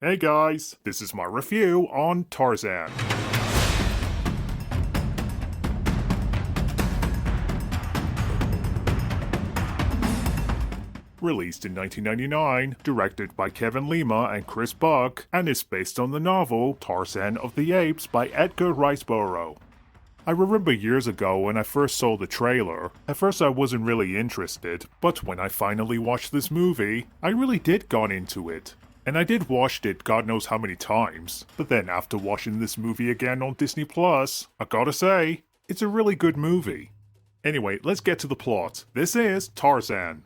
Hey guys, this is my review on Tarzan. Released in 1999, directed by Kevin Lima and Chris Buck, and is based on the novel Tarzan of the Apes by Edgar Rice Burroughs. I remember years ago when I first saw the trailer, at first I wasn't really interested, but when I finally watched this movie, I really did got into it. And I did watch it God knows how many times, but then after watching this movie again on Disney Plus, I gotta say, it's a really good movie. Anyway, let's get to the plot. This is Tarzan.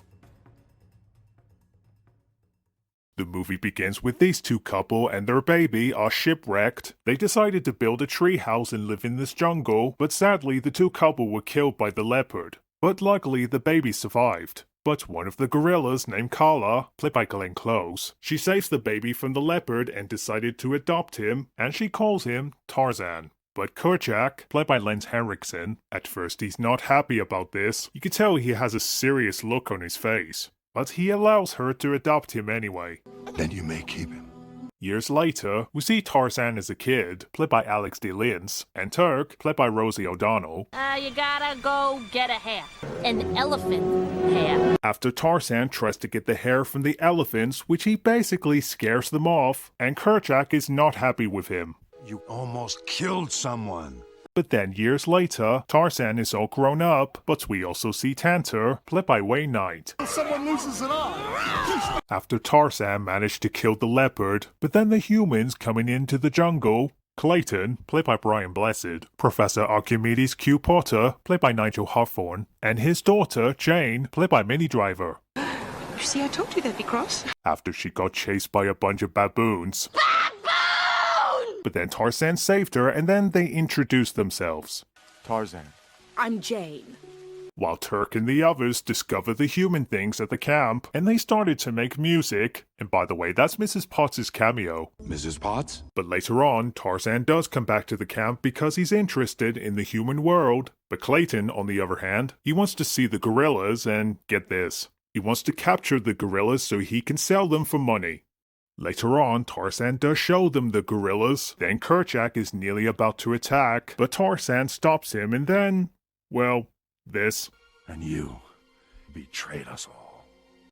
The movie begins with these two couple and their baby are shipwrecked. They decided to build a treehouse and live in this jungle, but sadly the two couple were killed by the leopard. But luckily the baby survived. But one of the gorillas named Kala, played by Glenn Close, she saves the baby from the leopard and decided to adopt him, and she calls him Tarzan. But Kerchak, played by Lance Henriksen, at first he's not happy about this. You can tell he has a serious look on his face. But he allows her to adopt him anyway. Then you may keep him. Years later, we see Tarzan as a kid, played by Alex de Linz, and Turk, played by Rosie O'Donnell. You gotta go get a hair. An elephant hair. After Tarzan tries to get the hair from the elephants, which he basically scares them off, and Kerchak is not happy with him. You almost killed someone. But then years later, Tarzan is all grown up, but we also see Tantor, played by Wayne Knight. Someone loses an eye. After Tarzan managed to kill the leopard, but then the humans coming into the jungle, Clayton, played by Brian Blessed, Professor Archimedes Q. Potter, played by Nigel Hawthorne, and his daughter, Jane, played by Minnie Driver. You see, I told you they'd be cross. After she got chased by a bunch of baboons. But then Tarzan saved her, and then they introduced themselves. Tarzan. I'm Jane. While Turk and the others discovered the human things at the camp, and they started to make music. And by the way, that's Mrs. Potts' cameo. Mrs. Potts? But later on, Tarzan does come back to the camp because he's interested in the human world. But Clayton, on the other hand, he wants to see the gorillas, and get this, he wants to capture the gorillas so he can sell them for money. Later on, Tarzan does show them the gorillas, then Kerchak is nearly about to attack, but Tarzan stops him and then, well, this. And you betrayed us all.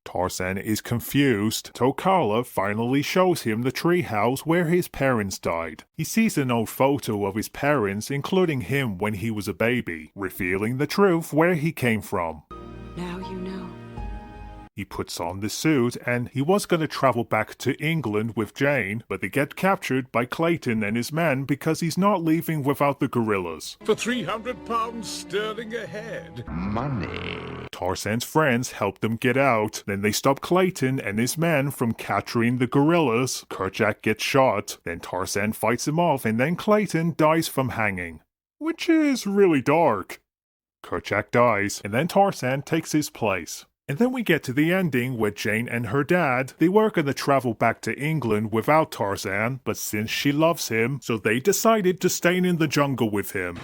Tarzan is confused, till Kala finally shows him the treehouse where his parents died. He sees an old photo of his parents, including him when he was a baby, revealing the truth where he came from. Now you know. He puts on the suit and he was going to travel back to England with Jane, but they get captured by Clayton and his men because he's not leaving without the gorillas. For £300 sterling a head. Money. Tarzan's friends help them get out, then they stop Clayton and his men from capturing the gorillas. Kerchak gets shot, then Tarzan fights him off, and then Clayton dies from hanging. Which is really dark. Kerchak dies, and then Tarzan takes his place. And then we get to the ending where Jane and her dad, they were going to travel back to England without Tarzan, but since she loves him, so they decided to stay in the jungle with him.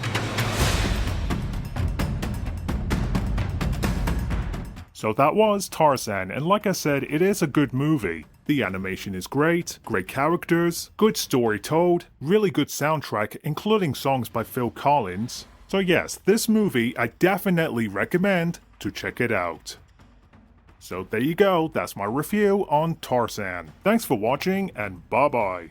So that was Tarzan, and like I said, it is a good movie. The animation is great characters, good story told, really good soundtrack, including songs by Phil Collins. So yes, this movie I definitely recommend to check it out. So there you go, that's my review on Tarzan. Thanks for watching, and bye bye.